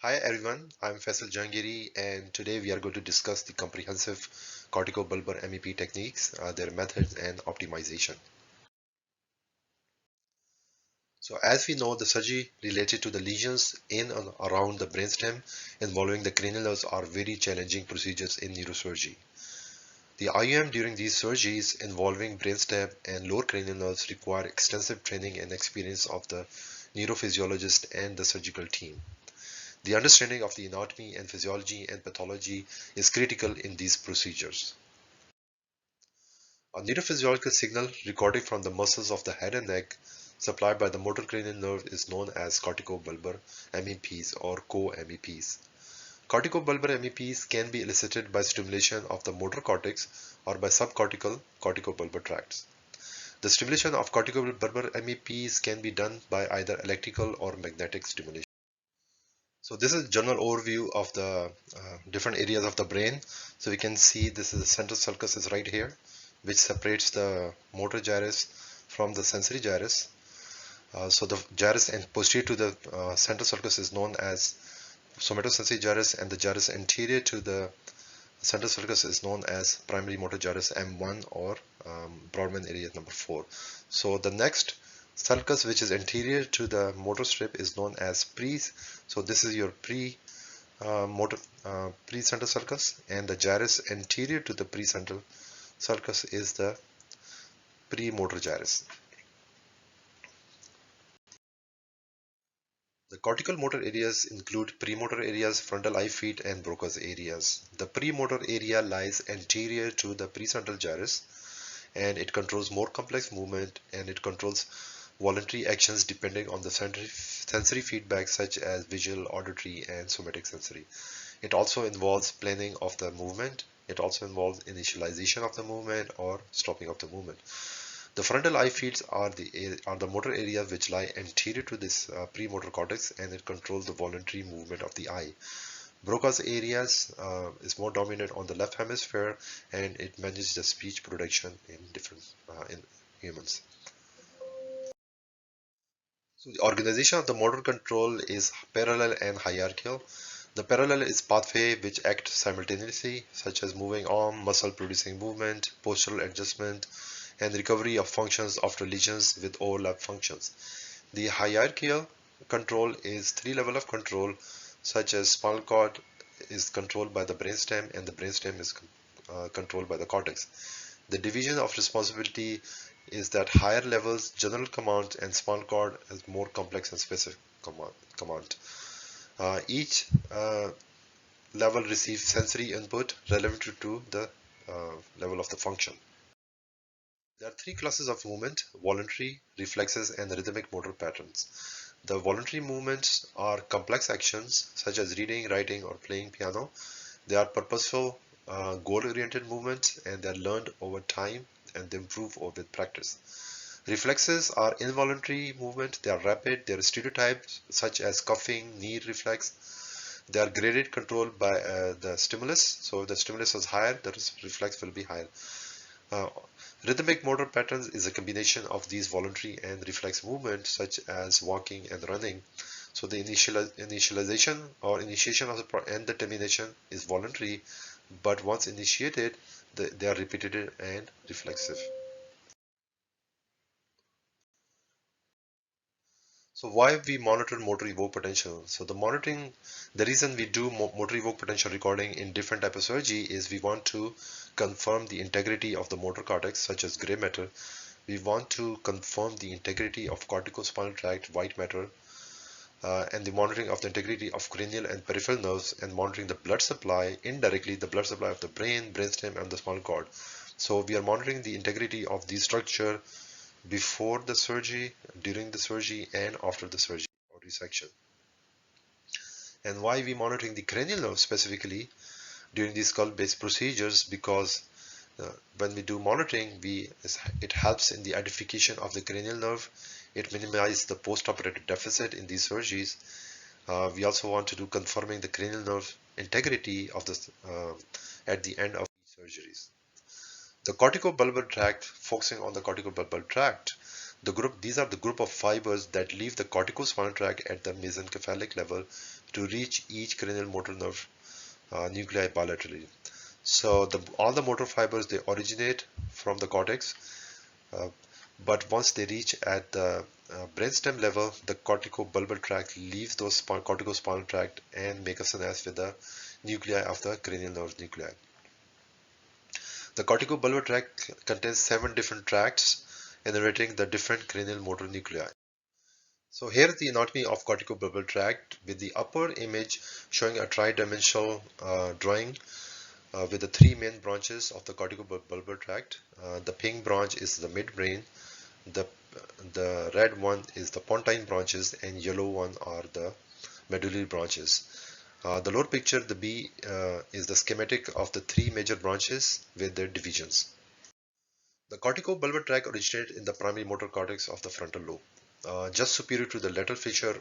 Hi everyone, I'm Faisal Jahangiri and today we are going to discuss the comprehensive corticobulbar MEP techniques, their methods and optimization. So as we know, the surgery related to the lesions in and around the brainstem involving the cranial nerves are very challenging procedures in neurosurgery. The IUM during these surgeries involving brainstem and lower cranial nerves require extensive training and experience of the neurophysiologist and the surgical team. The understanding of the anatomy and physiology and pathology is critical in these procedures. A neurophysiological signal recording from the muscles of the head and neck supplied by the motor cranial nerve is known as corticobulbar MEPs or co-MEPs. Corticobulbar MEPs can be elicited by stimulation of the motor cortex or by subcortical corticobulbar tracts. The stimulation of corticobulbar MEPs can be done by either electrical or magnetic stimulation. So this is general overview of the different areas of the brain. So we can see this is the central sulcus is right here, which separates the motor gyrus from the sensory gyrus. So the gyrus and posterior to the central sulcus is known as somatosensory gyrus, and the gyrus anterior to the central sulcus is known as primary motor gyrus M1 or Brodmann area number 4. So the next sulcus which is anterior to the motor strip is known as so this is your precentral sulcus, and the gyrus anterior to the precentral sulcus is the premotor gyrus. The cortical motor areas include premotor areas, frontal eye feet, and Broca's areas. The premotor area lies anterior to the precentral gyrus, and it controls more complex movement, and it controls voluntary actions depending on the sensory feedback such as visual, auditory, and somatic sensory. It also involves planning of the movement. It also involves initialization of the movement or stopping of the movement. The frontal eye fields are the motor areas which lie anterior to this premotor cortex, and it controls the voluntary movement of the eye. Broca's areas is more dominant on the left hemisphere, and it manages the speech production in humans. So the organization of the motor control is parallel and hierarchical. The parallel is pathway which act simultaneously, such as moving arm, muscle producing movement, postural adjustment, and recovery of functions after lesions with overlap functions. The hierarchical control is three levels of control, such as spinal cord is controlled by the brainstem, and the brainstem is controlled by the cortex. The division of responsibility is that higher levels general command, and spinal cord is more complex and specific command. Each level receives sensory input relevant to the level of the function. There are three classes of movement: voluntary, reflexes, and rhythmic motor patterns. The voluntary movements are complex actions such as reading, writing, or playing piano. They are purposeful, goal-oriented movements, and they are learned over time and they improve with practice. Reflexes are involuntary movement. They are rapid. They are stereotypes such as coughing, knee reflex. They are graded controlled by the stimulus. So if the stimulus is higher, the reflex will be higher. Uh, Rhythmic motor patterns is a combination of these voluntary and reflex movements such as walking and running. So the initialization or initiation of and the termination is voluntary, but once initiated, they are repetitive and reflexive. So why we monitor motor evoked potential? So the reason we do motor evoked potential recording in different type of surgery is we want to confirm the integrity of the motor cortex, such as gray matter. We want to confirm the integrity of corticospinal tract, white matter, and the monitoring of the integrity of cranial and peripheral nerves, and monitoring the blood supply, indirectly the blood supply of the brain, brainstem, and the spinal cord. So we are monitoring the integrity of these structure before the surgery, during the surgery, and after the surgery or resection. And why we monitoring the cranial nerve specifically during these skull-based procedures? Because when we do monitoring, it helps in the identification of the cranial nerve. It minimizes the post-operative deficit in these surgeries. We also want to do confirming the cranial nerve integrity of the at the end of these surgeries. The corticobulbar tract, focusing on the corticobulbar tract, These are the group of fibers that leave the corticospinal tract at the mesencephalic level to reach each cranial motor nerve nuclei bilaterally. So all the motor fibers, they originate from the cortex, uh, but once they reach at the brainstem level, the corticobulbar tract leaves those corticospinal tract and make a synapse with the nuclei of the cranial nerve nuclei. The corticobulbar tract contains 7 different tracts innervating the different cranial motor nuclei. So here is the anatomy of corticobulbar tract, with the upper image showing a tri-dimensional drawing with the 3 main branches of the corticobulbar tract. The pink branch is the midbrain, the red one is the pontine branches, and yellow one are the medullary branches. The lower picture, the B, is the schematic of the 3 major branches with their divisions. The corticobulbar tract originates in the primary motor cortex of the frontal lobe, just superior to the lateral fissure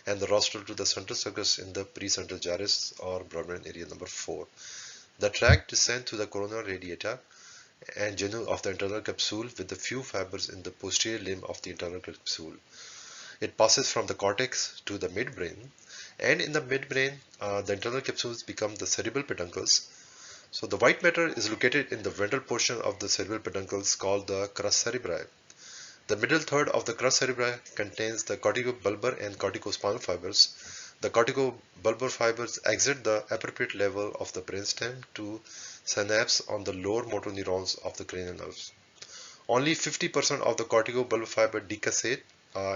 and the rostral to the central sulcus in the precentral gyrus or Brodmann area number 4. The tract descends to the coronal radiata and genu of the internal capsule with the few fibers in the posterior limb of the internal capsule. It passes from the cortex to the midbrain, and in the midbrain, the internal capsules become the cerebral peduncles. So the white matter is located in the ventral portion of the cerebral peduncles called the crus cerebri. The middle third of the crus cerebri contains the corticobulbar and corticospinal fibers. The corticobulbar fibers exit the appropriate level of the brainstem to synapse on the lower motor neurons of the cranial nerves. Only 50% of the corticobulbar fiber decussate,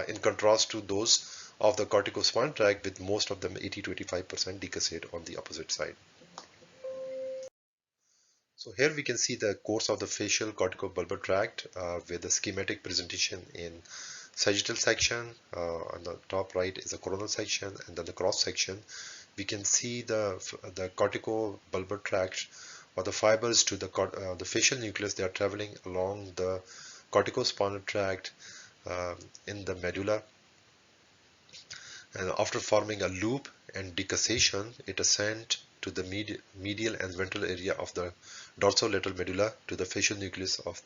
in contrast to those of the corticospinal tract, with most of them 80 to 85% decussate on the opposite side. So here we can see the course of the facial corticobulbar tract with the schematic presentation in sagittal section. On the top right is the coronal section, and then the cross section. We can see the corticobulbar tract, or the fibers to the facial nucleus. They are traveling along the corticospinal tract in the medulla, and after forming a loop and decussation, it ascends to the medial and ventral area of the dorsolateral medulla to the facial nucleus of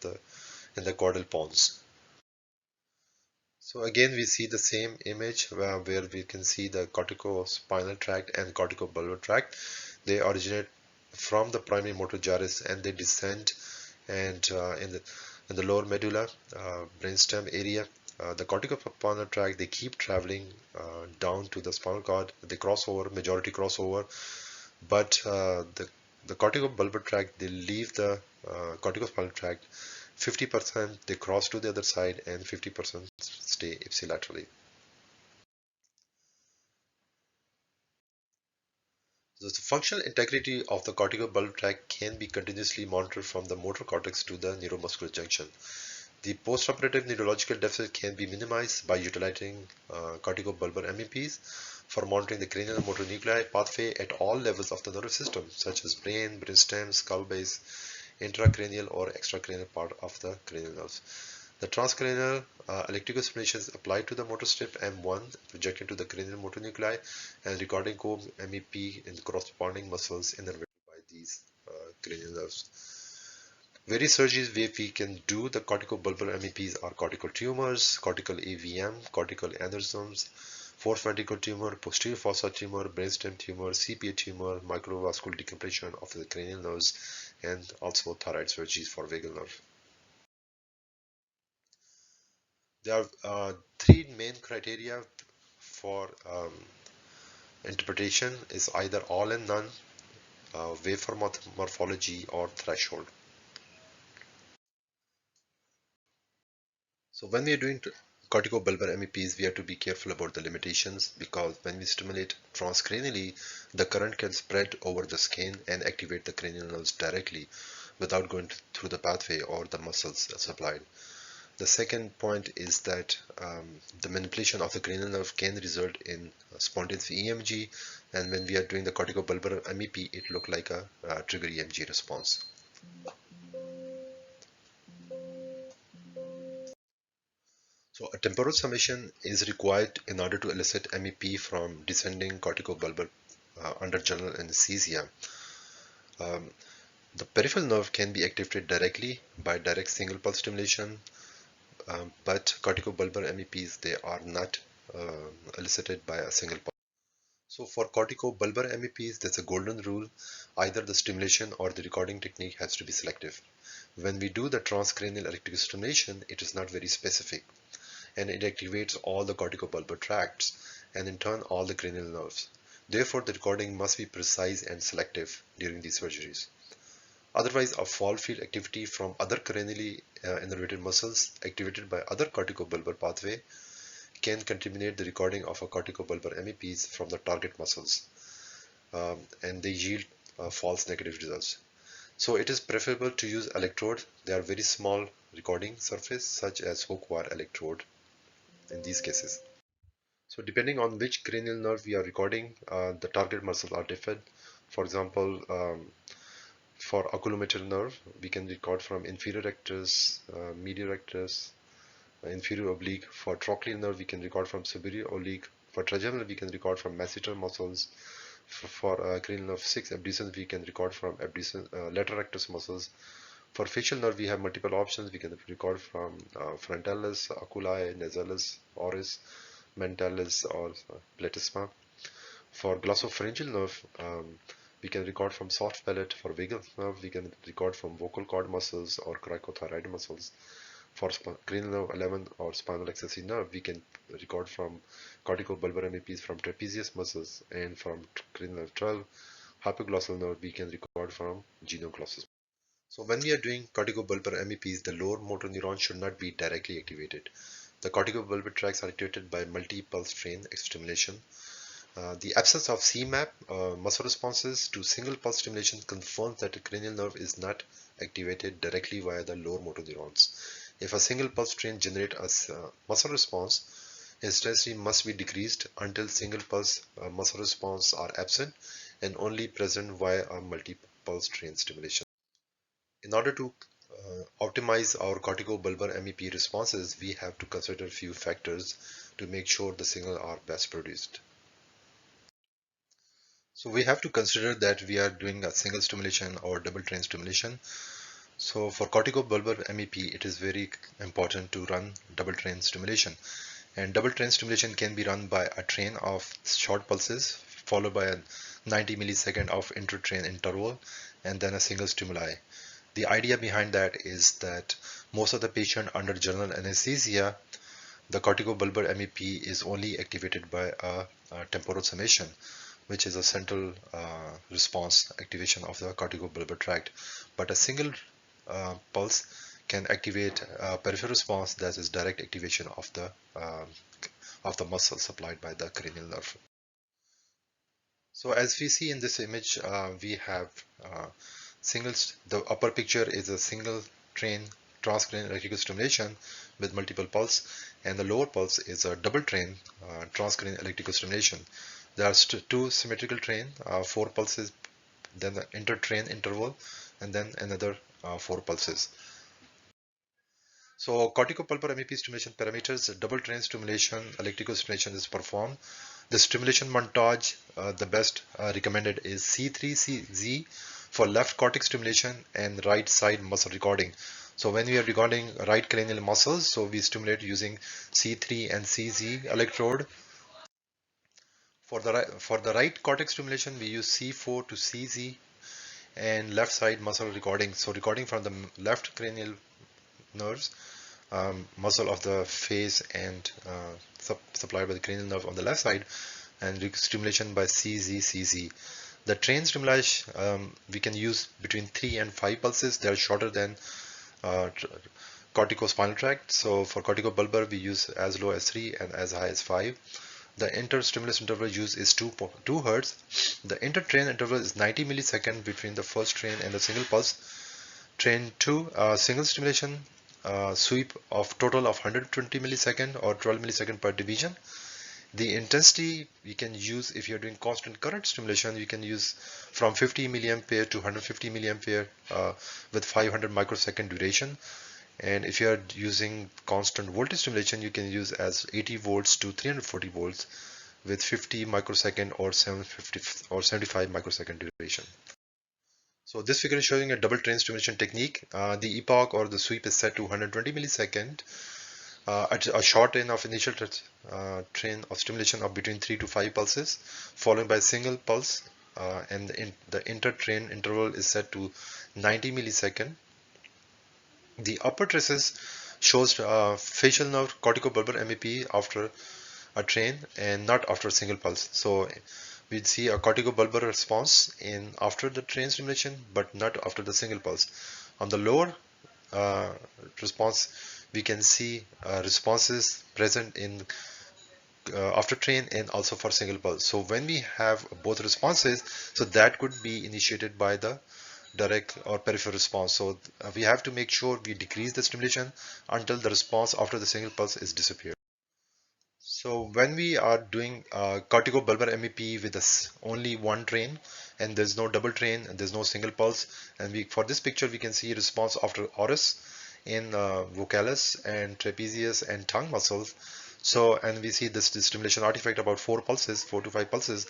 in the caudal pons. So again we see the same image where we can see the corticospinal tract and corticobulbar tract. They originate from the primary motor gyrus and they descend, and in the lower medulla brainstem area, the corticospinal tract, they keep traveling down to the spinal cord. They cross over, majority cross over, but the corticobulbar tract, they leave the corticospinal tract. 50% they cross to the other side and 50% stay ipsilaterally. The functional integrity of the corticobulbar tract can be continuously monitored from the motor cortex to the neuromuscular junction. The postoperative neurological deficit can be minimized by utilizing corticobulbar MEPs for monitoring the cranial motor nuclei pathway at all levels of the nervous system, such as brain, brainstem, skull base, intracranial or extracranial part of the cranial nerves. The transcranial electrical stimulation is applied to the motor strip M1 projected to the cranial motor nuclei, and recording comb MEP in corresponding muscles innervated by these cranial nerves. Various surgeries where we can do the corticobulbar MEPs are cortical tumors, cortical AVM, cortical aneurysms, fourth ventricle tumor, posterior fossa tumor, brainstem tumor, CPA tumor, microvascular decompression of the cranial nerves, and also thyroid surgeries for vagal nerve. There are 3 main criteria for interpretation: is either all and none, waveform morphology, or threshold. So when we are doing corticobulbar MEPs, we have to be careful about the limitations, because when we stimulate transcranially, the current can spread over the skin and activate the cranial nerves directly without going through the pathway or the muscles supplied. The second point is that the manipulation of the cranial nerve can result in spontaneous EMG, and when we are doing the corticobulbar MEP, it looks like a trigger EMG response. So a temporal summation is required in order to elicit MEP from descending corticobulbar under general anesthesia. The peripheral nerve can be activated directly by direct single pulse stimulation, but corticobulbar MEPs, they are not elicited by a single pulse. So for corticobulbar MEPs, there's a golden rule. Either the stimulation or the recording technique has to be selective. When we do the transcranial electrical stimulation, it is not very specific, and it activates all the corticobulbar tracts and in turn all the cranial nerves. Therefore, the recording must be precise and selective during these surgeries. Otherwise, a fall field activity from other cranially innervated muscles activated by other corticobulbar pathway can contaminate the recording of a corticobulbar MEPs from the target muscles, and they yield false negative results. So it is preferable to use electrode. They are very small recording surface such as hook wire electrode in these cases. So depending on which cranial nerve we are recording, the target muscles are different. For example, for oculomotor nerve, we can record from inferior rectus, medial rectus, inferior oblique. For trochlear nerve, we can record from superior oblique. For trigeminal, we can record from masseter muscles. For cranial nerve 6 abducens, we can record from lateral rectus muscles. For facial nerve, we have multiple options. We can record from frontalis, oculi, nasalis, oris, mentalis, or platysma. For glossopharyngeal nerve, we can record from soft palate. For vagal nerve, we can record from vocal cord muscles or cricothyroid muscles. For cranial nerve 11 or spinal accessory nerve, we can record from corticobulbar MEPs from trapezius muscles, and from cranial nerve 12, hypoglossal nerve, we can record from genioglossus. So when we are doing corticobulbar MEPs, the lower motor neuron should not be directly activated. The corticobulbar tracts are activated by multi-pulse train stimulation. The absence of CMAP muscle responses to single pulse stimulation confirms that the cranial nerve is not activated directly via the lower motor neurons. If a single pulse train generates a muscle response, intensity must be decreased until single pulse muscle response are absent and only present via a multi-pulse train stimulation. In order to optimize our corticobulbar MEP responses, we have to consider a few factors to make sure the signal are best produced. So we have to consider that we are doing a single stimulation or double train stimulation. So for corticobulbar MEP, it is very important to run double train stimulation. And double train stimulation can be run by a train of short pulses followed by a 90 millisecond of inter-train interval and then a single stimuli. The idea behind that is that most of the patient under general anesthesia, the corticobulbar MEP is only activated by a temporal summation, which is a central response activation of the corticobulbar tract. But a single pulse can activate a peripheral response, that is direct activation of the muscle supplied by the cranial nerve. So as we see in this image, we have the upper picture is a single train transcranial electrical stimulation with multiple pulse, and the lower pulse is a double train transcranial electrical stimulation. There are two symmetrical train, 4 pulses, then the inter-train interval, and then another 4 pulses. So corticobulbar MEP stimulation parameters, double train stimulation, electrical stimulation is performed. The stimulation montage, the best recommended is C3CZ for left cortex stimulation and right side muscle recording. So when we are recording right cranial muscles, so we stimulate using C3 and CZ electrode. For the right cortex stimulation, we use C4 to CZ and left side muscle recording. So recording from the left cranial nerves, muscle of the face and supplied by the cranial nerve on the left side, and stimulation by CZ. The train stimulation we can use between 3 and 5 pulses. They are shorter than corticospinal tract. So for corticobulbar, we use as low as 3 and as high as 5. The inter-stimulus interval used is 2 Hz. The inter-train interval is 90 milliseconds between the first train and the single pulse. Train 2, single stimulation sweep of total of 120 millisecond or 12 millisecond per division. The intensity we can use, if you're doing constant current stimulation, you can use from 50 milliampere to 150 milliampere with 500 microsecond duration. And if you are using constant voltage stimulation, you can use as 80 volts to 340 volts with 50 microsecond or 750 or 75 microsecond duration. So this figure is showing a double train stimulation technique. The epoch or the sweep is set to 120 millisecond. a short train of initial train of stimulation of between 3 to 5 pulses, followed by a single pulse, and the inter-train interval is set to 90 millisecond. The upper traces shows facial nerve corticobulbar MEP after a train and not after a single pulse. So we see a corticobulbar response in after the train stimulation, but not after the single pulse. On the lower uh, response, we can see responses present in after train and also for single pulse. So when we have both responses, so that could be initiated by the direct or peripheral response. So we have to make sure we decrease the stimulation until the response after the single pulse is disappeared. So when we are doing corticobulbar MEP with only one train and there's no double train and there's no single pulse, and we for this picture we can see response after oris in vocalis and trapezius and tongue muscles. So and we see this stimulation artifact about 4 to 5 pulses.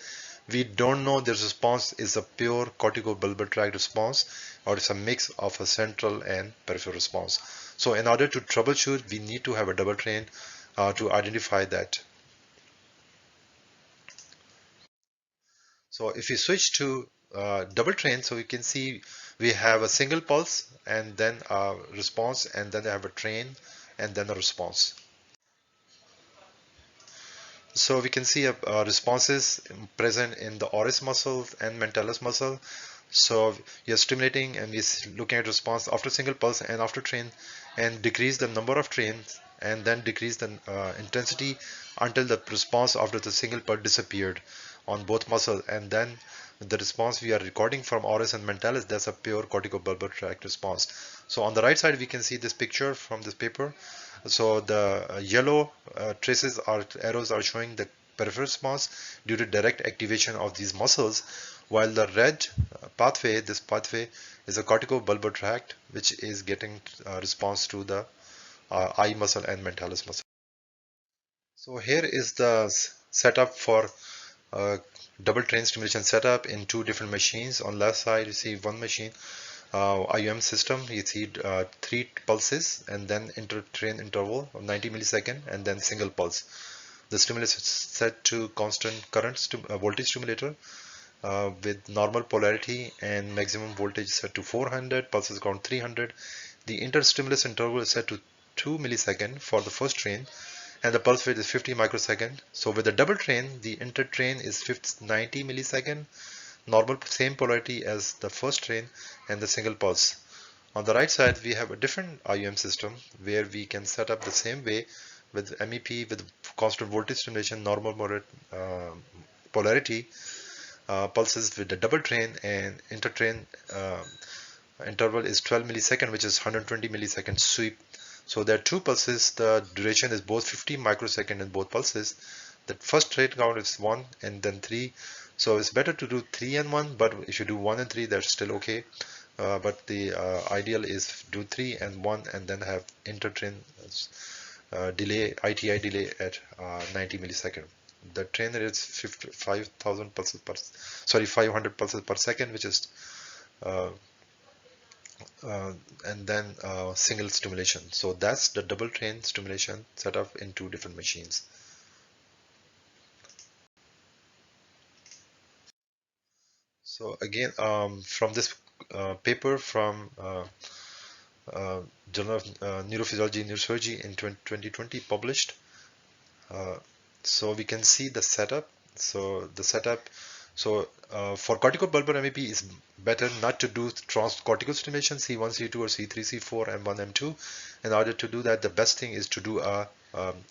We don't know this response is a pure corticobulbar tract response or it's a mix of a central and peripheral response. So in order to troubleshoot, we need to have a double train to identify that. So if we switch to double train, so we can see we have a single pulse and then a response, and then they have a train and then a response. So we can see responses present in the oris muscle and mentalis muscle. So you're stimulating and we're looking at response after single pulse and after train, and decrease the number of trains and then decrease the intensity until the response after the single pulse disappeared on both muscles, and then the response we are recording from oris and mentalis, that's a pure corticobulbar tract response. So on the right side we can see this picture from this paper. So the yellow traces or arrows are showing the peripheral response due to direct activation of these muscles, while the red pathway, this pathway is a corticobulbar tract which is getting response to the eye muscle and mentalis muscle. So here is the setup for double train stimulation setup in two different machines. On left side you see one machine IUM system. You see 3 pulses and then inter-train interval of 90 millisecond and then single pulse. The stimulus is set to constant current voltage stimulator with normal polarity and maximum voltage set to 400, pulses count 300. The inter-stimulus interval is set to 2 millisecond for the first train, and the pulse rate is 50 microsecond. So with the double train, the inter-train is 90 millisecond, normal same polarity as the first train, and the single pulse. On the right side, we have a different IUM system where we can set up the same way with MEP with constant voltage stimulation, normal polarity, pulses with the double train, and inter-train interval is 12 millisecond, which is 120 millisecond sweep. So there are 2 pulses. The duration is both 50 microsecond in both pulses. The first train count is 1 and then 3. So it's better to do 3 and 1, but if you do 1 and 3, that's still okay. But the ideal is do 3 and 1 and then have inter-train delay, ITI delay at 90 millisecond. The train rate is 5,000 pulses per, 500 pulses per second, which is uh, and then single stimulation. So that's the double train stimulation set up in 2 different machines. So again, from this paper from Journal of Neurophysiology and Neurosurgery in 2020 published, so we can see the setup. So the setup, so for corticobulbar MEP is better not to do transcortical stimulation C1, C2 or C3, C4 and 1 M2. In order to do that, the best thing is to do a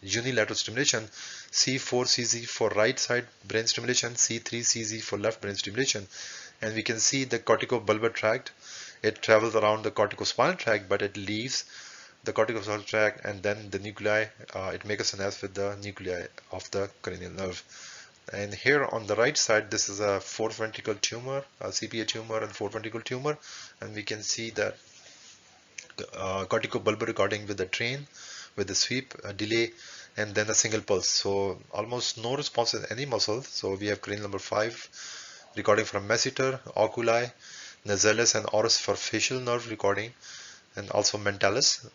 unilateral stimulation, C4 CZ for right side brain stimulation, C3 CZ for left brain stimulation. And we can see the corticobulbar tract, it travels around the corticospinal tract, but it leaves the corticospinal tract and then the nuclei, it makes a synapse with the nuclei of the cranial nerve. And here on the right side, this is a fourth ventricle tumor, a CPA tumor and fourth ventricle tumor, and we can see that corticobulbar recording with the train, with the sweep delay, and then a single pulse. So almost no response in any muscle. So we have cranial number 5 recording from masseter, oculi, nasalis and oris for facial nerve recording, and also mentalis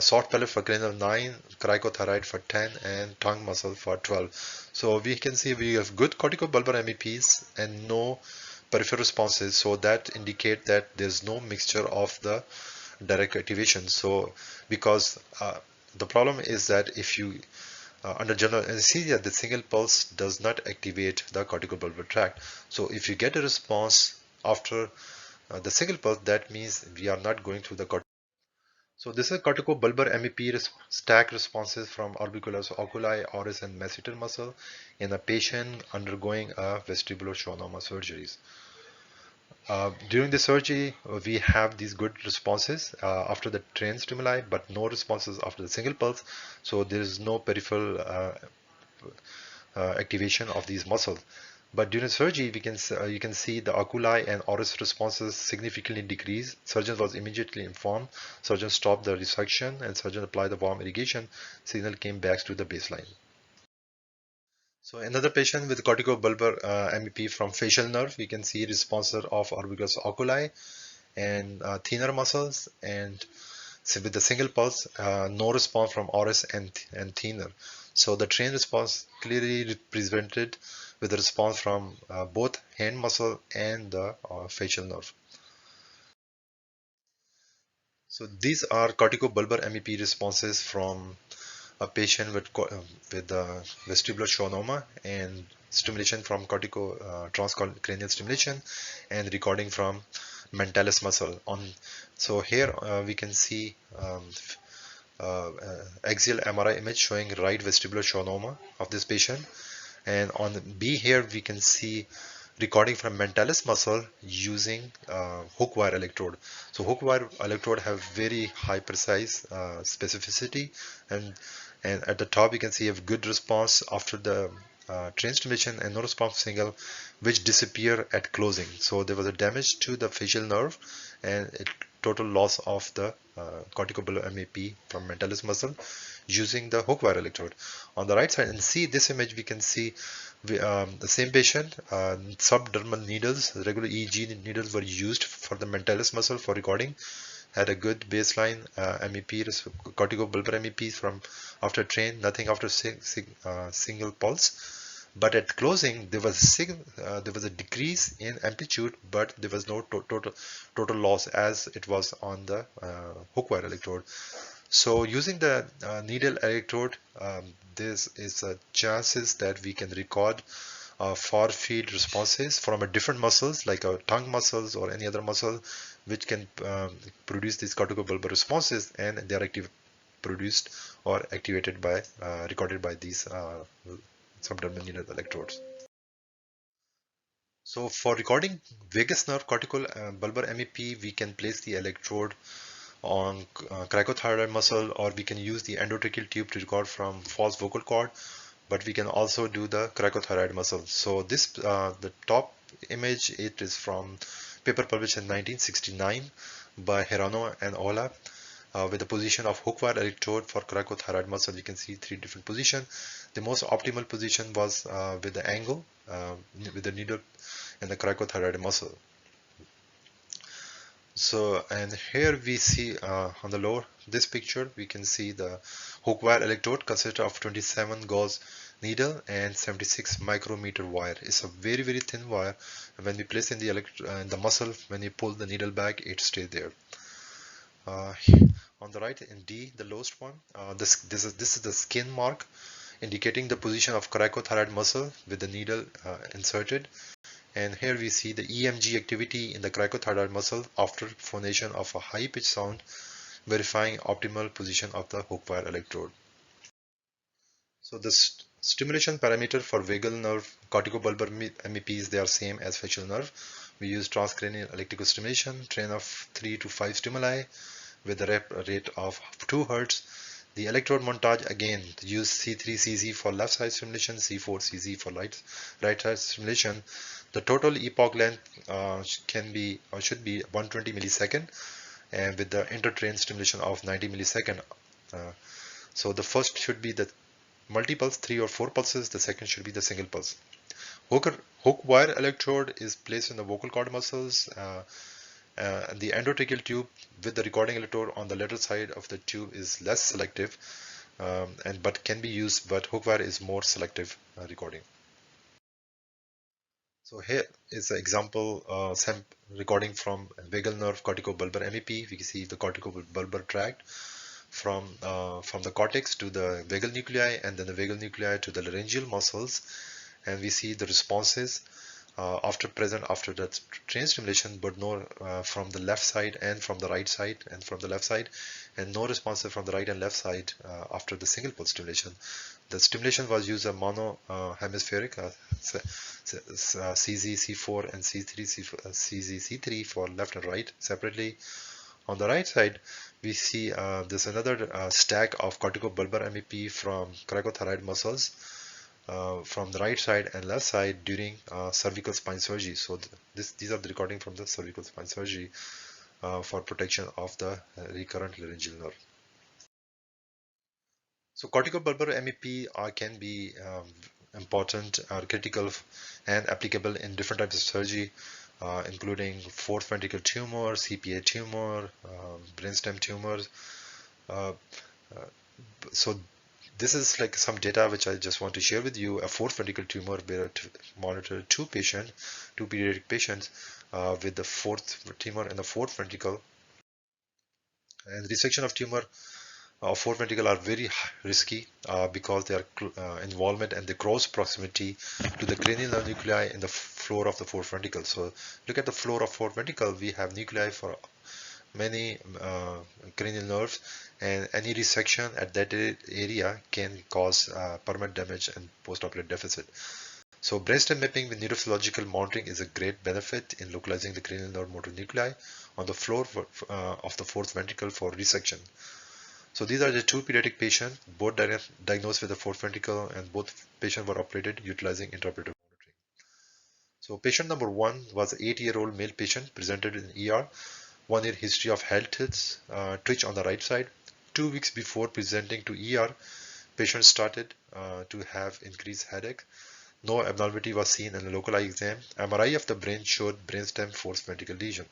soft palate for cranial 9, cricothyroid for 10, and tongue muscle for 12. So we can see we have good corticobulbar MEPs and no peripheral responses, so that indicate that there's no mixture of the direct activation. So because the problem is that if you under general anesthesia, the single pulse does not activate the corticobulbar tract. So if you get a response after the single pulse, that means we are not going through the cortical. So this is corticobulbar MEP stack responses from orbicularis oculi, oris, and masseter muscle in a patient undergoing a vestibular schwannoma surgeries. During the surgery, we have these good responses after the train stimuli, but no responses after the single pulse. So there is no peripheral activation of these muscles. But during surgery, you can see the oculi and oris responses significantly decrease. Surgeon was immediately informed. Surgeon stopped the resection and surgeon applied the warm irrigation. Signal came back to the baseline. So another patient with corticobulbar MEP from facial nerve, we can see responses of orbicularis oculi and thinner muscles, and so with the single pulse, no response from oris and thinner. So the train response clearly represented with a response from both hand muscle and the facial nerve. So these are corticobulbar MEP responses from a patient with vestibular schwannoma and stimulation from transcranial stimulation and recording from mentalis muscle. So here we can see axial MRI image showing right vestibular schwannoma of this patient, and on B here we can see recording from mentalis muscle using hook wire electrode. So hook wire electrode have very high precise specificity, and at the top you can see a good response after the train stimulation and no response single, which disappear at closing. So there was a damage to the facial nerve and total loss of the corticobulbar MEP from mentalis muscle using the hook wire electrode. On the right side, and see this image, we can see the same patient, subdermal needles, regular EEG needles were used for the mentalis muscle for recording, had a good baseline MEP, corticobulbar MEPs from after train, nothing after single pulse. But at closing, there was a decrease in amplitude, but there was no total loss as it was on the hook wire electrode. So using the needle electrode, this is a chances that we can record far field responses from a different muscles like our tongue muscles or any other muscle, which can produce these corticobulbar responses, and they are produced or activated by recorded by these subdermal needle electrodes. So for recording vagus nerve corticobulbar MEP, we can place the electrode on cricothyroid muscle, or we can use the endotracheal tube to record from false vocal cord, but we can also do the cricothyroid muscle. So this the top image, it is from paper published in 1969 by Hirano and Ola with the position of hook wire electrode for cricothyroid muscle. You can see 3 different positions. The most optimal position was with the angle with the needle and the cricothyroid muscle. So, and here we see on the lower this picture, we can see the hook wire electrode consists of 27 gauge needle and 76 micrometer wire. It's a very thin wire. When we place in the muscle, when you pull the needle back, it stays there. On the right in D, the lowest one, this is the skin mark indicating the position of cricothyroid muscle with the needle inserted. And here we see the EMG activity in the cricothyroid muscle after phonation of a high pitch sound, verifying optimal position of the hook wire electrode. So the stimulation parameter for vagal nerve corticobulbar MEPs, they are same as facial nerve. We use transcranial electrical stimulation, train of 3 to 5 stimuli with a rate of 2 Hz. The electrode montage, again, use C3CZ for left side stimulation, C4CZ for right side stimulation. The total epoch length can be or should be 120 millisecond, and with the intertrain stimulation of 90 millisecond. So the first should be the multi-pulse, 3 or 4 pulses. The second should be the single pulse. Hook wire electrode is placed in the vocal cord muscles The endotracheal tube with the recording electrode on the lateral side of the tube is less selective, but can be used, but hook wire is more selective recording. So here is an example recording from vagal nerve corticobulbar MEP. We can see the corticobulbar tract from the cortex to the vagal nuclei, and then the vagal nuclei to the laryngeal muscles, and we see the responses after that train stimulation, but no from the left side and from the right side and from the left side, and no responses from the right and left side after the single pulse stimulation. The stimulation was used a mono hemispheric CZ C4 and C3 CZ C3 for left and right separately. On the right side, we see there's another stack of corticobulbar MEP from cricothyroid muscles from the right side and left side during cervical spine surgery. So these are the recording from the cervical spine surgery for protection of the recurrent laryngeal nerve. So corticobulbar MEP can be important or critical and applicable in different types of surgery, including fourth ventricle tumor, CPA tumor, brainstem tumors. Uh, so this is like some data which I just want to share with you. A fourth ventricle tumor where I monitored two pediatric patients with the fourth tumor in the fourth ventricle, and resection of tumor fourth ventricle are very risky because their involvement and the close proximity to the cranial nerve nuclei in the floor of the fourth ventricle. So look at the floor of fourth ventricle. We have nuclei for many cranial nerves, and any resection at that area can cause permanent damage and postoperative deficit. So brainstem mapping with neurophysiological monitoring is a great benefit in localizing the cranial nerve motor nuclei on the floor of the fourth ventricle for resection. So these are the two pediatric patients, both diagnosed with the fourth ventricle, and both patients were operated utilizing intraoperative monitoring. So patient number one was an 8-year-old male patient presented in ER, 1-year history of health hits, twitch on the right side. 2 weeks before presenting to ER, patient started to have increased headache. No abnormality was seen in the local eye exam. MRI of the brain showed brainstem fourth ventricle lesion.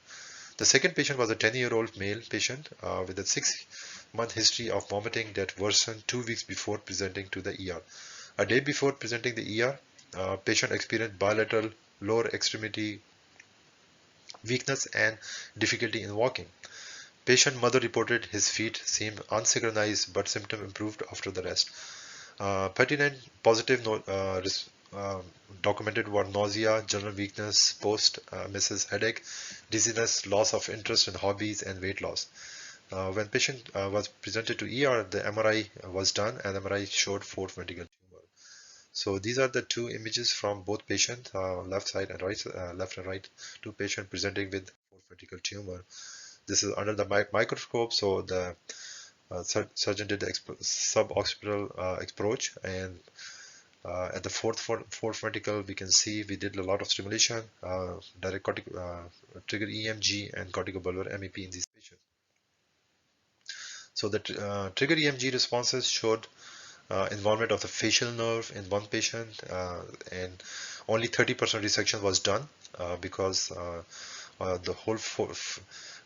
The second patient was a 10-year-old male patient with a 6-month history of vomiting that worsened 2 weeks before presenting to the ER. A day before presenting the ER, patient experienced bilateral lower extremity weakness and difficulty in walking. Patient mother reported his feet seemed unsynchronized, but symptom improved after the rest. Pertinent positive documented were nausea, general weakness, post-misses headache, dizziness, loss of interest in hobbies, and weight loss. When patient was presented to ER, the MRI was done, and MRI showed fourth ventricle tumor. So these are the two images from both patients, left side and right, left and right, two patients presenting with fourth ventricle tumor. This is under the microscope, so the surgeon did the suboccipital approach, and at the fourth ventricle, we can see we did a lot of stimulation, direct trigger EMG and corticobulbar MEP in these patients. So the trigger EMG responses showed involvement of the facial nerve in one patient, and only 30% resection was done because the whole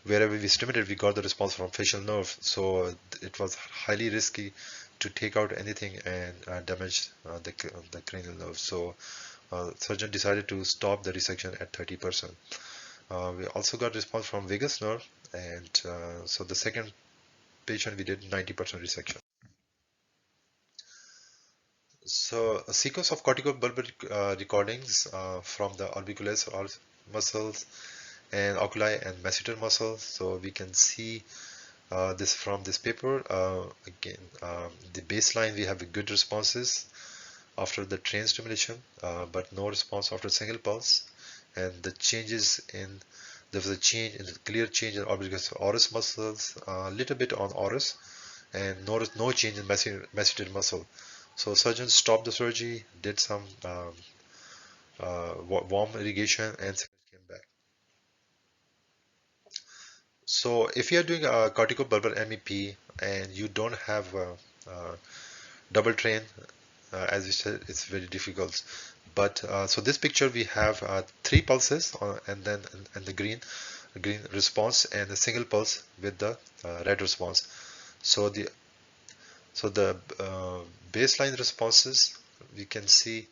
wherever we stimulated, we got the response from facial nerve. So it was highly risky to take out anything and damage the cranial nerve. So surgeon decided to stop the resection at 30%. We also got response from vagus nerve, and so the second patient we did 90% resection. So a sequence of corticobulbar recordings from the orbicularis muscles and oculi and masseter muscles. So we can see this from this paper. Again, the baseline we have good responses after the train stimulation, but no response after single pulse. And the changes in there was a change in the clear change in orbicularis oris muscles, a little bit on oris, and no change in masseter muscle. So surgeons stopped the surgery, did some warm irrigation, and came back. So if you are doing a corticobulbar MEP and you don't have a double train, as you said, it's very difficult. But so this picture we have 3 pulses and then and the green. green response and the single pulse with the red response. So the baseline responses, we can see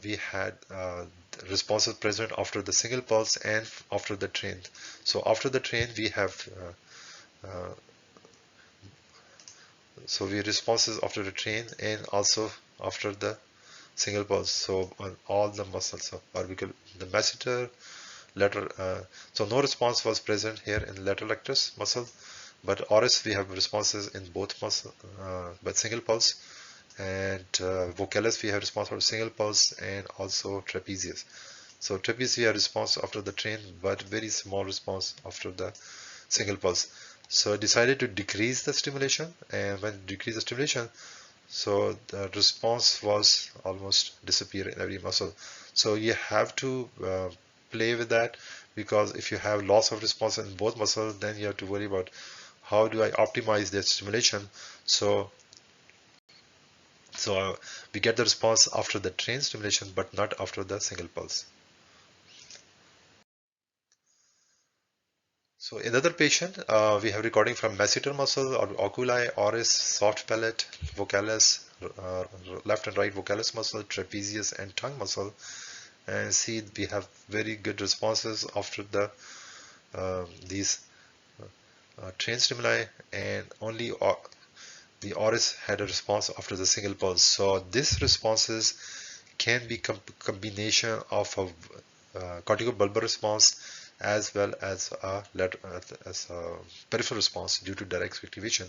we had responses present after the single pulse and after the train. So after the train we have we responses after the train and also after the single pulse. So on all the muscles of orbital, the masseter, lateral, so no response was present here in lateral rectus muscle, but oris we have responses in both muscle, but single pulse, and vocalis we have response for single pulse and also trapezius. So trapezius we have response after the train, but very small response after the single pulse. So I decided to decrease the stimulation, and when decrease the stimulation, so the response was almost disappear in every muscle. So you have to play with that, because if you have loss of response in both muscles, then you have to worry about how do I optimize the stimulation. So we get the response after the train stimulation, but not after the single pulse. So another patient, we have recording from masseter muscle or oculi, oris, soft palate, vocalis, left and right vocalis muscle, trapezius and tongue muscle. And see, we have very good responses after the these train stimuli, and only the oris had a response after the single pulse. So these responses can be combination of a corticobulbar response as well as a peripheral response due to direct activation.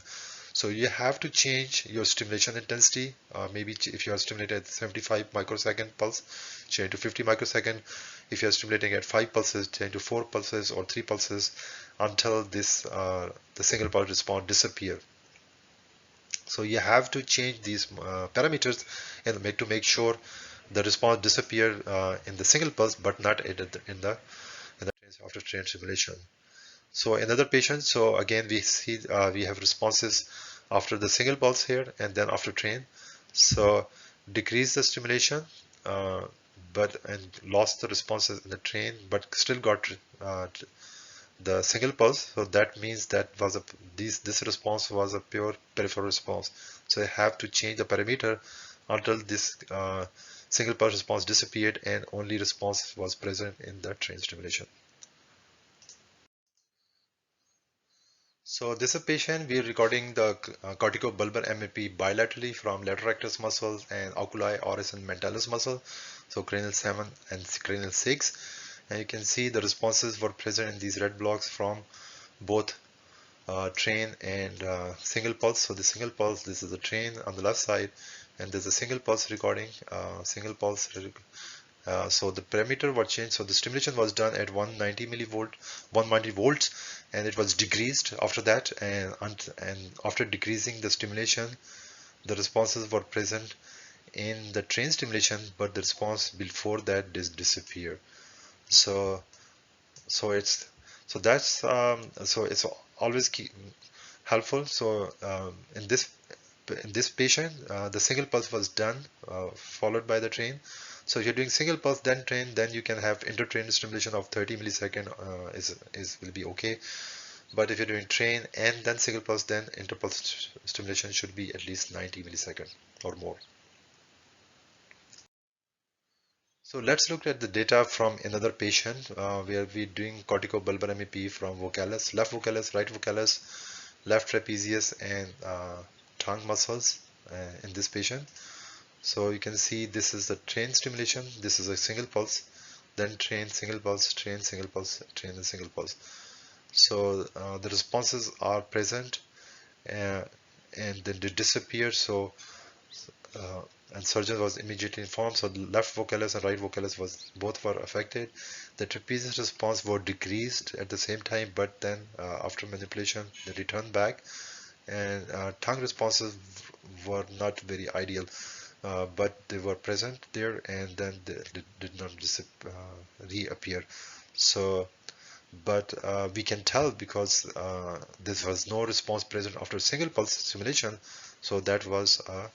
So you have to change your stimulation intensity. Maybe if you are stimulated at 75 microsecond pulse, change to 50 microsecond. If you are stimulating at 5 pulses, change to 4 pulses or 3 pulses until this the single pulse response disappear. So you have to change these parameters and to make sure the response disappear in the single pulse, but not in the after train stimulation. So another patient, so again we see we have responses after the single pulse here and then after train. So decrease the stimulation, and lost the responses in the train, but still got the single pulse. So that means that was this response was a pure peripheral response. So I have to change the parameter until this single pulse response disappeared and only response was present in the train stimulation. So this is a patient. We are recording the corticobulbar MEP bilaterally from lateral rectus muscle and oculi, oris and mentalis muscle. So cranial 7 and cranial 6. And you can see the responses were present in these red blocks from both train and single pulse. So the single pulse, this is the train on the left side, and there's a single pulse recording, so the parameter was changed. So the stimulation was done at 190 volts, and it was decreased after that. And after decreasing the stimulation, the responses were present in the train stimulation, but the response before that disappear. So it's always helpful. So in this patient, the single pulse was done, followed by the train. So if you're doing single pulse then train, then you can have intertrain stimulation of 30 millisecond will be okay. But if you're doing train and then single pulse, then interpulse stimulation should be at least 90 millisecond or more. So let's look at the data from another patient where we're doing corticobulbar MEP from vocalis, left vocalis, right vocalis, left trapezius and tongue muscles in this patient. So you can see this is the train stimulation, this is a single pulse, then train, single pulse, train, single pulse, train and single pulse. So the responses are present and then they disappear. So and surgeon was immediately informed. So the left vocalis and right vocalis both were affected. The trapezius response were decreased at the same time, but then after manipulation they returned back, and tongue responses were not very ideal, but they were present there and then they did not reappear. So but we can tell because there was no response present after single pulse stimulation, so that was a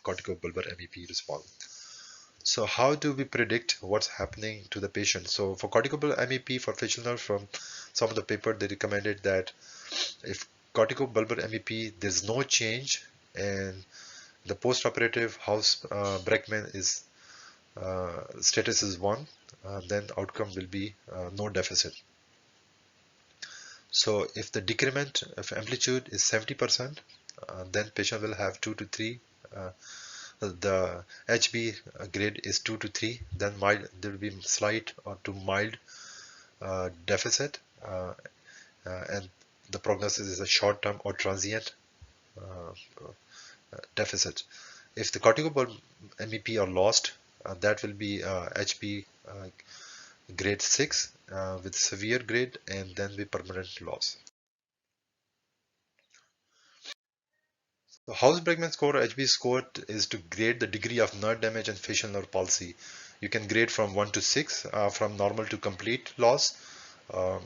corticobulbar MEP response. So how do we predict what's happening to the patient? So for corticobulbar MEP for facial nerve, from some of the paper, they recommended that if corticobulbar MEP, there's no change and the post-operative House Breckman is status is 1, then outcome will be no deficit. So if the decrement of amplitude is 70%, then patient will have 2 to 3. The HB grade is 2 to 3. Then mild, there will be slight or to mild deficit, and the prognosis is a short-term or transient deficit. If the corticobulbar MEP are lost, that will be HB grade 6 with severe grade and then be permanent loss. The House-Bregman score or HB score is to grade the degree of nerve damage and facial nerve palsy. You can grade from 1 to 6, from normal to complete loss,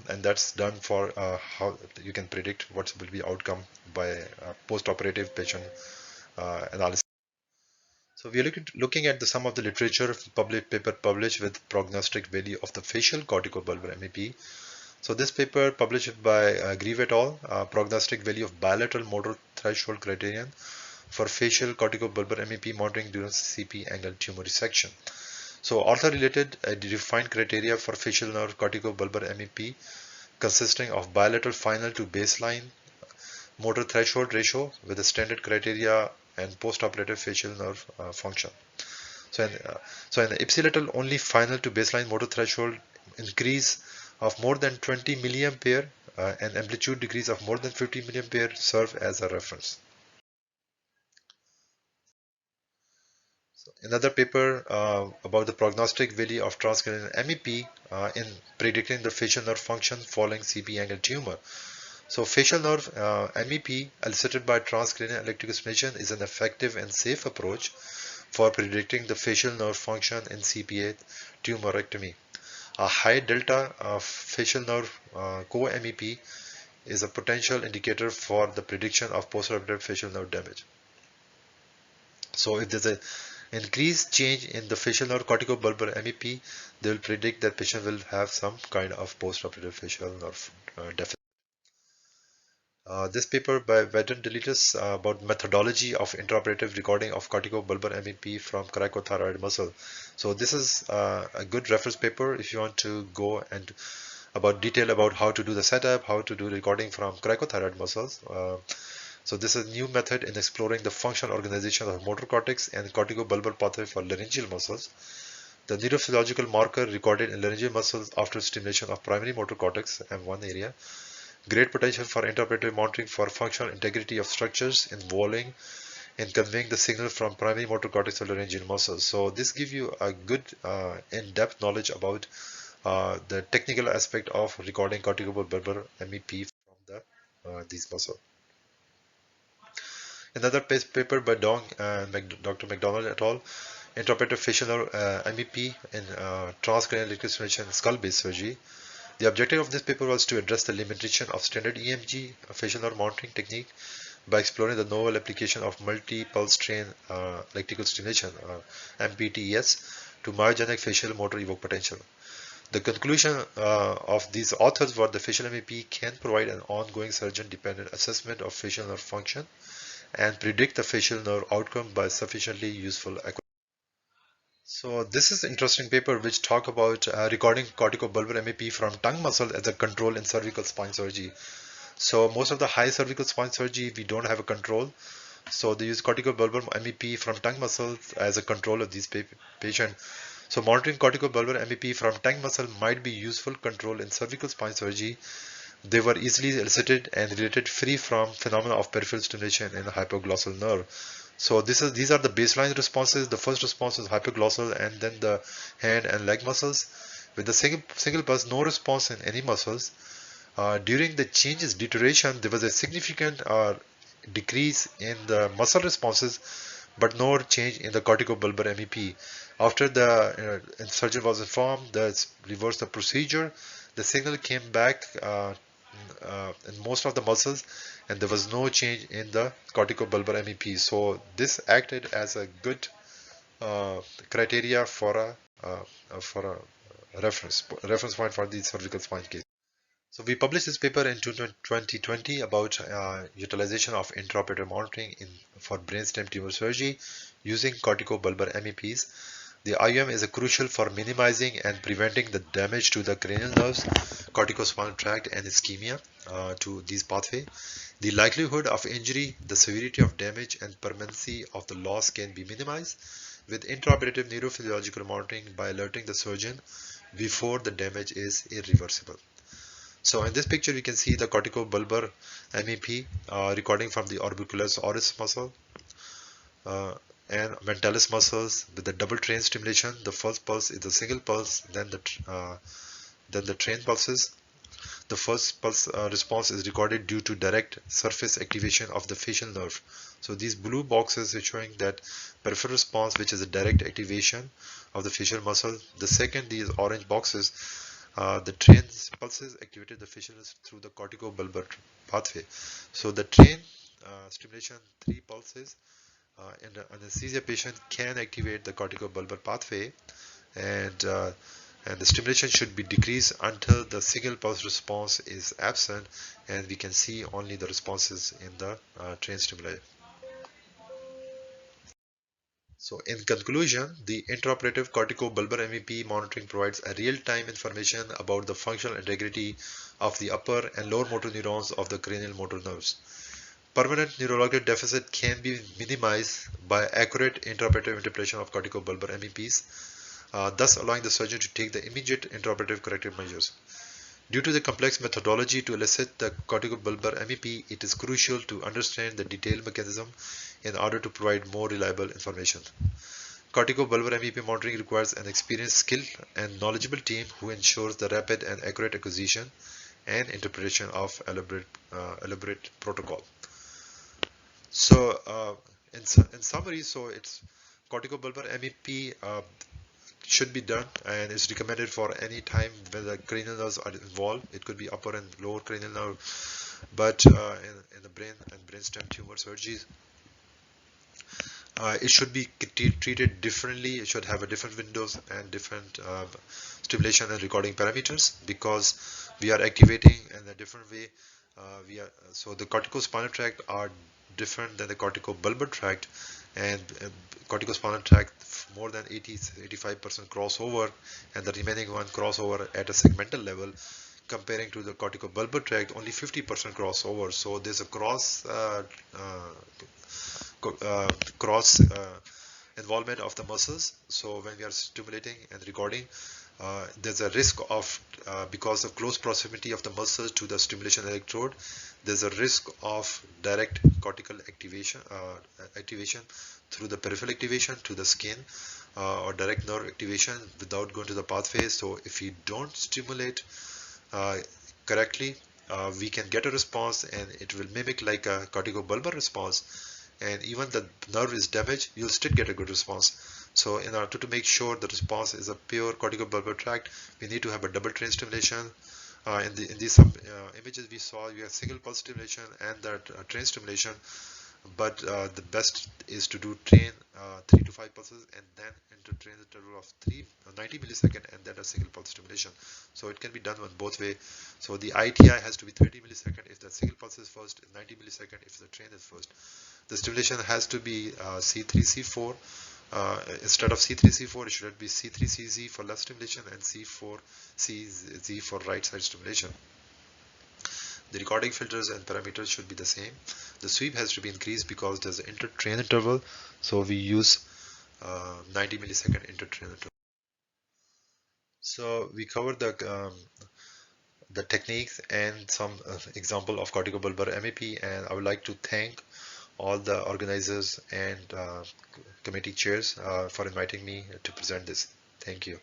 and that's done for how you can predict what will be outcome by post-operative patient analysis. So we are looking at some of the literature paper published with prognostic value of the facial corticobulbar MEP. So this paper published by Grieve et al. Prognostic value of bilateral motor threshold criterion for facial corticobulbar MEP monitoring during CP angle tumor resection. So author related a defined criteria for facial nerve corticobulbar MEP consisting of bilateral final to baseline motor threshold ratio with a standard criteria and post-operative facial nerve function. So in the ipsilateral only final to baseline motor threshold increase of more than 20 milliampere and amplitude decrease of more than 50 milliampere serve as a reference. Another paper about the prognostic value of transcranial MEP in predicting the facial nerve function following CP angle tumor. So facial nerve MEP elicited by transcranial electrical stimulation is an effective and safe approach for predicting the facial nerve function in CPA tumorectomy. A high delta of facial nerve co-MEP is a potential indicator for the prediction of postoperative facial nerve damage. So if there's an increased change in the facial nerve corticobulbar MEP, they will predict that patient will have some kind of postoperative facial nerve deficit. This paper by Vedant Delitus about methodology of intraoperative recording of corticobulbar MEP from cricothyroid muscle. So this is a good reference paper if you want to go and about detail about how to do the setup, how to do recording from cricothyroid muscles. So this is a new method in exploring the functional organization of motor cortex and corticobulbar pathway for laryngeal muscles. The neurophysiological marker recorded in laryngeal muscles after stimulation of primary motor cortex M1 area. Great potential for intraoperative monitoring for functional integrity of structures involving in conveying the signal from primary motor cortex to laryngeal muscles. So this gives you a good in-depth knowledge about the technical aspect of recording corticobulbar MEP from these muscles. Another paper by Dr. McDonald et al. Intraoperative facial nerve MEP in transcranial electrical stimulation skull-based surgery. The objective of this paper was to address the limitation of standard EMG facial nerve monitoring technique by exploring the novel application of multi-pulse train electrical stimulation MPTES to myogenic facial motor evoked potential. The conclusion of these authors was the facial MEP can provide an ongoing surgeon-dependent assessment of facial nerve function and predict the facial nerve outcome by sufficiently useful acquisition. So this is an interesting paper which talk about recording corticobulbar MEP from tongue muscle as a control in cervical spine surgery. So most of the high cervical spine surgery, we don't have a control. So they use corticobulbar MEP from tongue muscles as a control of these patients. So monitoring corticobulbar MEP from tongue muscle might be useful control in cervical spine surgery. They were easily elicited and related free from phenomena of peripheral stimulation in the hypoglossal nerve. So these are the baseline responses. The first response is hypoglossal and then the hand and leg muscles. With the single pulse, no response in any muscles. During the changes deterioration, there was a significant decrease in the muscle responses, but no change in the corticobulbar MEP. After the surgeon was informed, that reversed the procedure. The signal came back in most of the muscles, and there was no change in the corticobulbar MEP. So this acted as a good criteria for a reference point for the cervical spine case. So we published this paper in 2020 about utilization of intraoperative monitoring for brainstem tumor surgery using corticobulbar MEPs. The IUM is crucial for minimizing and preventing the damage to the cranial nerves, corticospinal tract, and ischemia to these pathways. The likelihood of injury, the severity of damage, and permanency of the loss can be minimized with intraoperative neurophysiological monitoring by alerting the surgeon before the damage is irreversible. So in this picture, we can see the corticobulbar MEP recording from the orbicularis oris muscle uh, and mentalis muscles with the double train stimulation. The first pulse is a single pulse, then the train pulses. The first pulse response is recorded due to direct surface activation of the facial nerve. So these blue boxes are showing that peripheral response, which is a direct activation of the facial muscle. The second, these orange boxes, the train pulses activated the facial nerve through the corticobulbar pathway. So the train stimulation, 3 pulses, in the anesthesia patient can activate the corticobulbar pathway, and the stimulation should be decreased until the single pulse response is absent and we can see only the responses in the train stimuli. So in conclusion, the intraoperative corticobulbar MEP monitoring provides a real-time information about the functional integrity of the upper and lower motor neurons of the cranial motor nerves. Permanent neurological deficit can be minimized by accurate intraoperative interpretation of corticobulbar MEPs, thus allowing the surgeon to take the immediate intraoperative corrective measures. Due to the complex methodology to elicit the corticobulbar MEP, it is crucial to understand the detailed mechanism in order to provide more reliable information. Corticobulbar MEP monitoring requires an experienced, skilled, and knowledgeable team who ensures the rapid and accurate acquisition and interpretation of elaborate protocol. So, in summary, so it's corticobulbar MEP should be done and is recommended for any time when the cranial nerves are involved. It could be upper and lower cranial nerve, but in the brain and brainstem tumor surgeries, it should be treated differently. It should have a different windows and different stimulation and recording parameters because we are activating in a different way. So the corticospinal tract are different than the corticobulbar tract, and corticospinal tract more than 85% crossover, and the remaining one crossover at a segmental level. Comparing to the corticobulbar tract, only 50% crossover. So there's a cross involvement of the muscles. So when we are stimulating and recording, there's a risk of because of close proximity of the muscles to the stimulation electrode, there's a risk of direct cortical activation through the peripheral activation to the skin, or direct nerve activation without going to the pathway. So if you don't stimulate correctly, we can get a response and it will mimic like a corticobulbar response, and even the nerve is damaged, you'll still get a good response. So in order to make sure the response is a pure corticobulbar tract, we need to have a double train stimulation. In these images we saw, you have single pulse stimulation and that train stimulation, but the best is to do train 3 to 5 pulses and then train interval of 90 millisecond and then a single pulse stimulation. So it can be done on both way. So the ITI has to be 30 millisecond if the single pulse is first, 90 millisecond if the train is first. The stimulation has to be C3C4. Instead of C3C4, it should be C3CZ for left stimulation and C4CZ for right side stimulation. The recording filters and parameters should be the same. The sweep has to be increased because there's an inter-train interval, so we use 90 millisecond inter-train interval. So we covered the techniques and some example of corticobulbar MEP, and I would like to thank all the organizers and committee chairs for inviting me to present this. Thank you.